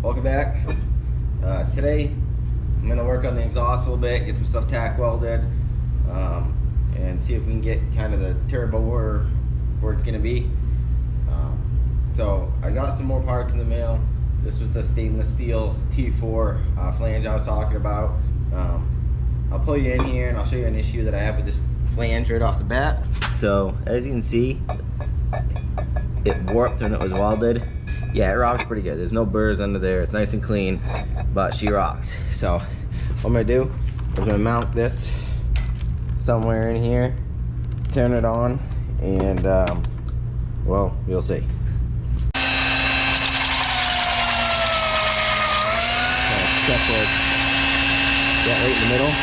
Welcome back. Today I'm going to work on the exhaust a little bit, get some stuff tack welded, and see if we can get kind of the turbo where it's going to be. So I got some more parts in the mail. This was the stainless steel T4 flange I was talking about. I'll pull you in here and I'll show you an issue that I have with this flange right off the bat. So as you can see, it warped when it was welded. Yeah, it rocks pretty good. There's no burrs under there. It's nice and clean, but she rocks. So what I'm gonna do, I'm gonna mount this somewhere in here, turn it on, and well, you'll see. Check where it's right in the middle.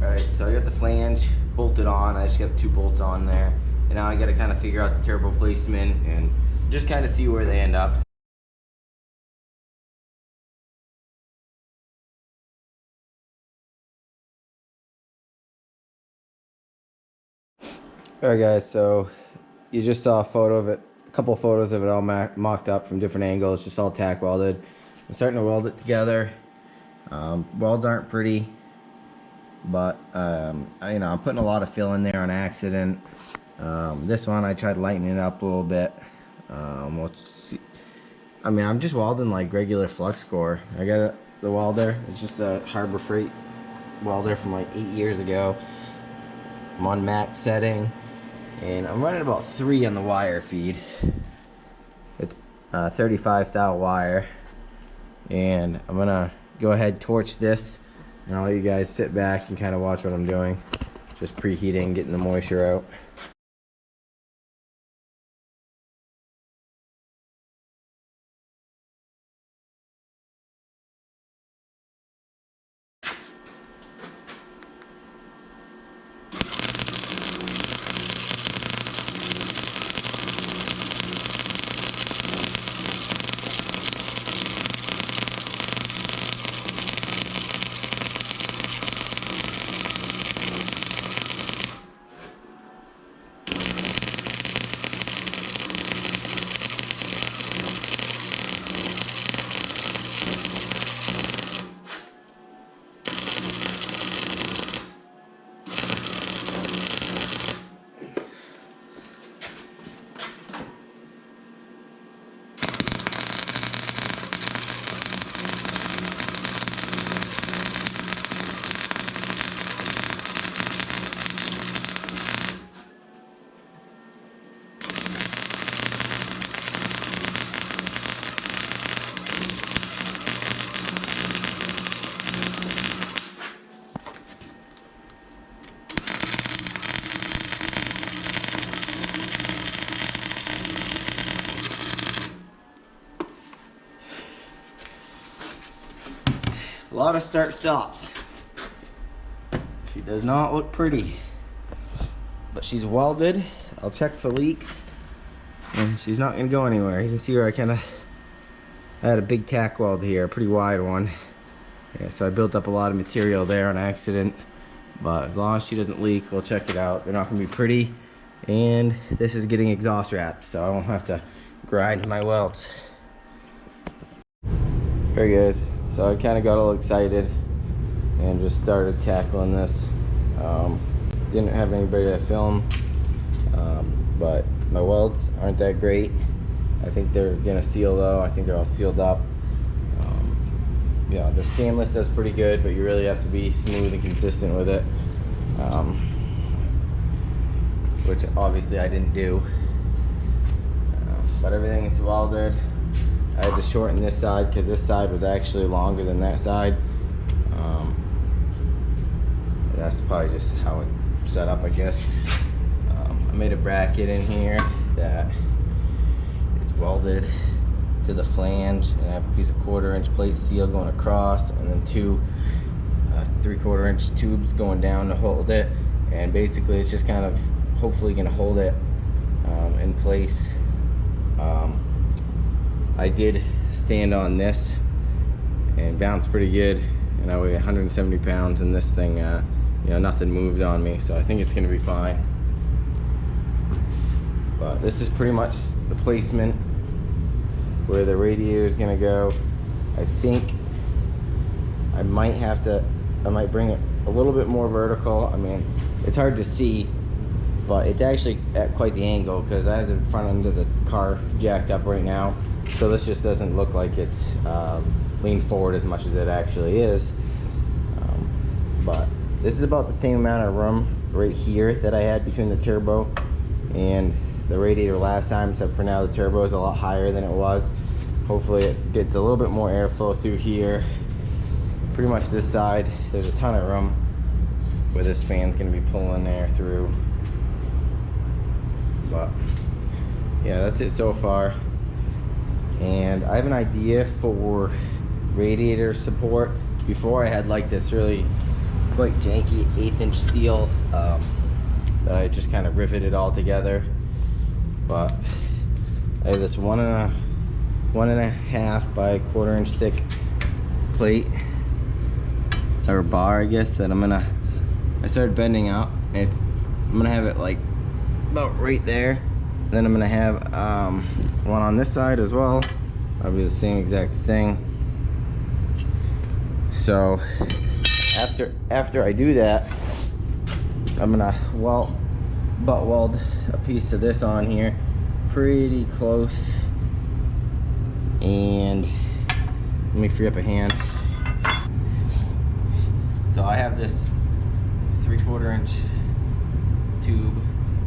Alright, so I got the flange bolted on. I just got 2 bolts on there. And now I gotta kind of figure out the turbo placement and just kind of see where they end up. Alright guys, so you just saw a photo of it, a couple of photos of it all mocked up from different angles, just all tack welded. I'm starting to weld it together. Welds aren't pretty, but I'm putting a lot of fill in there on accident. This one I tried lightening it up a little bit. We'll see. I'm just welding like regular flux core. I got the welder. It's just a Harbor Freight welder from like 8 years ago. I'm on max setting, and I'm running about 3 on the wire feed. It's 35 thou wire, and I'm gonna go ahead torch this, and I'll let you guys sit back and kind of watch what I'm doing. Just preheating, getting the moisture out. A lot of start stops. She does not look pretty, but she's welded. I'll check for leaks, and she's not gonna go anywhere. You can see where I had a big tack weld here, a pretty wide one. Yeah, so I built up a lot of material there on accident, but as long as she doesn't leak, we'll check it out. They're not gonna be pretty, and this is getting exhaust wrapped, so I won't have to grind my welds. Alright guys, so I kind of got all excited and just started tackling this. Didn't have anybody to film, but my welds aren't that great. I think they're gonna seal though. I think they're all sealed up. Yeah, the stainless does pretty good, but you really have to be smooth and consistent with it, which obviously I didn't do. But everything is welded. I had to shorten this side because this side was actually longer than that side. That's probably just how it set up, I guess. I made a bracket in here that is welded to the flange, and I have a piece of 1/4 inch plate steel going across, and then 2 3/4 inch tubes going down to hold it. And basically it's just kind of hopefully gonna hold it in place. I did stand on this and bounced pretty good, and I weigh 170 pounds, and this thing, you know, nothing moved on me, so I think it's gonna be fine. But this is pretty much the placement where the radiator is gonna go. I think I might bring it a little bit more vertical. I mean, it's hard to see, but it's actually at quite the angle because I have the front end of the car jacked up right now. So this just doesn't look like it's leaned forward as much as it actually is. But this is about the same amount of room right here that I had between the turbo and the radiator last time, except for now the turbo is a lot higher than it was. Hopefully it gets a little bit more airflow through here. Pretty much this side, there's a ton of room where this fan's gonna be pulling air through. But yeah, that's it so far. And I have an idea for radiator support. Before I had like this really quite janky 1/8" steel that I just kind of riveted all together. But I have this 1.5 by 1/4 inch thick plate or bar, I guess, that I started bending up. And I'm gonna have it like about right there. Then I'm gonna have one on this side as well. I'll be the same exact thing. So after I do that, I'm gonna butt weld a piece of this on here pretty close, and let me free up a hand. So I have this 3/4 inch tube,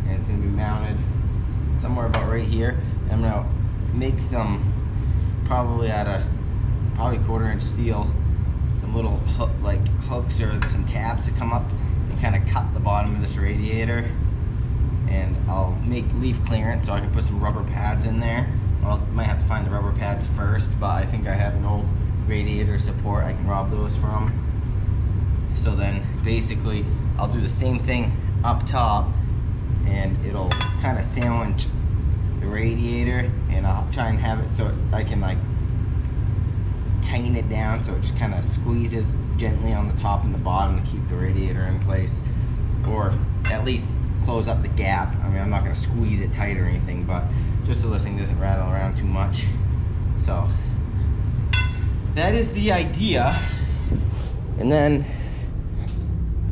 and it's gonna be mounted somewhere about right here. I'm gonna make some, probably out of 1/4 inch steel, some little hooks or some tabs that come up and kind of cut the bottom of this radiator. And I'll leave clearance so I can put some rubber pads in there. Well, I might have to find the rubber pads first, but I think I have an old radiator support I can rob those from. So then basically I'll do the same thing up top, and it'll kind of sandwich the radiator, and I'll try and have it so I can like tighten it down so it just kind of squeezes gently on the top and the bottom to keep the radiator in place, or at least close up the gap. I mean, I'm not going to squeeze it tight or anything, but just so this thing doesn't rattle around too much. So that is the idea. And then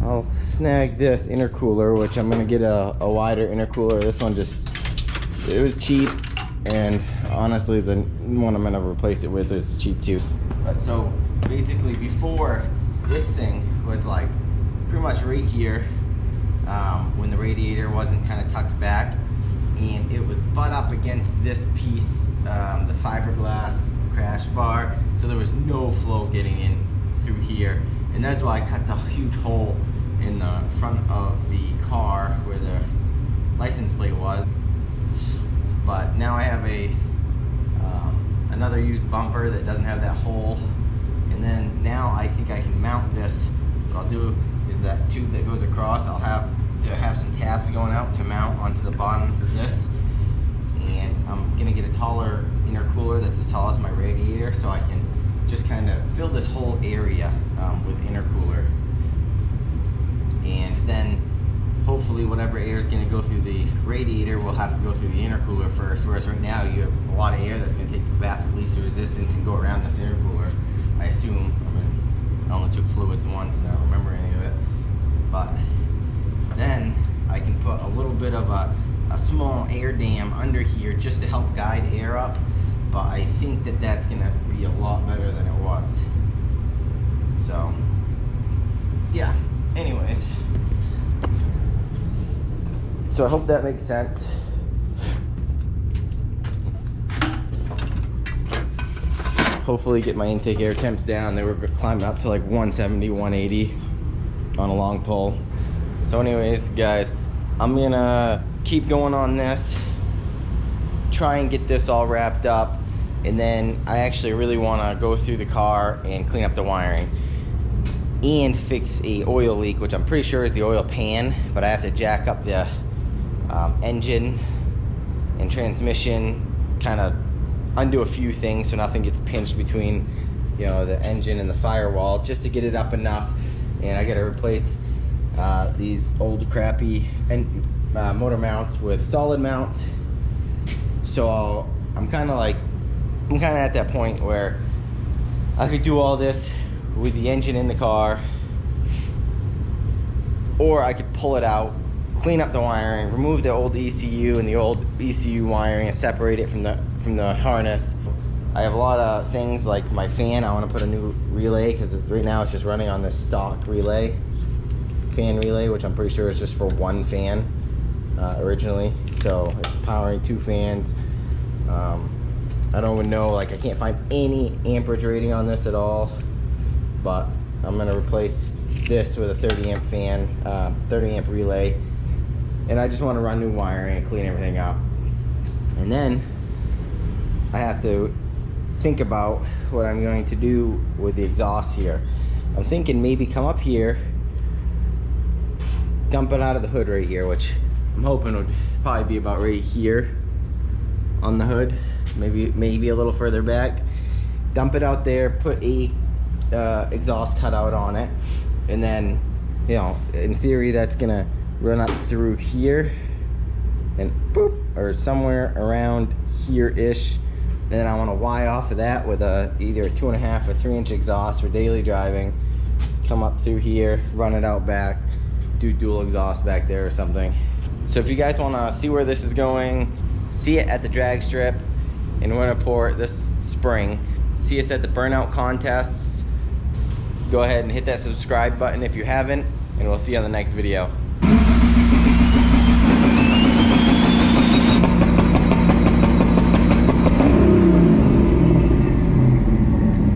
I'll snag this intercooler, which I'm going to get a wider intercooler. This one it was cheap, and honestly the one I'm going to replace it with is cheap too. But so basically before, this thing was like pretty much right here, when the radiator wasn't kind of tucked back, and it was butt up against this piece, the fiberglass crash bar, so there was no flow getting in through here. And that's why I cut the huge hole in the front of the car where the license plate was. But now I have another used bumper that doesn't have that hole, and then now I think I can mount this. What I'll do is that tube that goes across, I'll have some tabs going out to mount onto the bottoms of this, and I'm gonna get a taller intercooler that's as tall as my radiator, so I can just kind of fill this whole area with intercooler. And then hopefully whatever air is going to go through the radiator will have to go through the intercooler first, whereas right now you have a lot of air that's going to take the bath of least resistance and go around this intercooler, I assume. I mean, I only took fluids once and I don't remember any of it. But then I can put a little bit of a small air dam under here just to help guide air up, but I think that that's going to be a lot better than it was. So yeah, anyways, so I hope that makes sense. Hopefully get my intake air temps down. They were climbing up to like 170, 180 on a long pull. So anyways, guys, I'm gonna keep going on this, try and get this all wrapped up, and then I actually really want to go through the car and clean up the wiring and fix a oil leak, which I'm pretty sure is the oil pan, but I have to jack up the engine and transmission, kind of undo a few things so nothing gets pinched between, you know, the engine and the firewall, just to get it up enough. And I got to replace these old crappy motor mounts with solid mounts, So I'm kind of at that point where I could do all this with the engine in the car, or I could pull it out, clean up the wiring, remove the old ECU and the old ECU wiring and separate it from the harness. I have a lot of things like my fan. I want to put a new relay because right now it's just running on this stock relay, fan relay, which I'm pretty sure is just for one fan originally. So it's powering 2 fans. I don't even know, like I can't find any amperage rating on this at all, but I'm gonna replace this with a 30 amp fan, 30 amp relay, and I just want to run new wiring and clean everything up. And then I have to think about what I'm going to do with the exhaust here. I'm thinking maybe come up here, dump it out of the hood right here, which I'm hoping would probably be about right here on the hood, maybe a little further back. Dump it out there, put a exhaust cutout on it, and then, you know, in theory that's gonna run up through here and boop, or somewhere around here-ish. And then I want to Y off of that with either a 2.5 or 3 inch exhaust for daily driving. Come up through here, run it out back, do dual exhaust back there or something. So if you guys want to see where this is going, see it at the drag strip in Winterport this spring, see us at the burnout contests, go ahead and hit that subscribe button if you haven't, and we'll see you on the next video.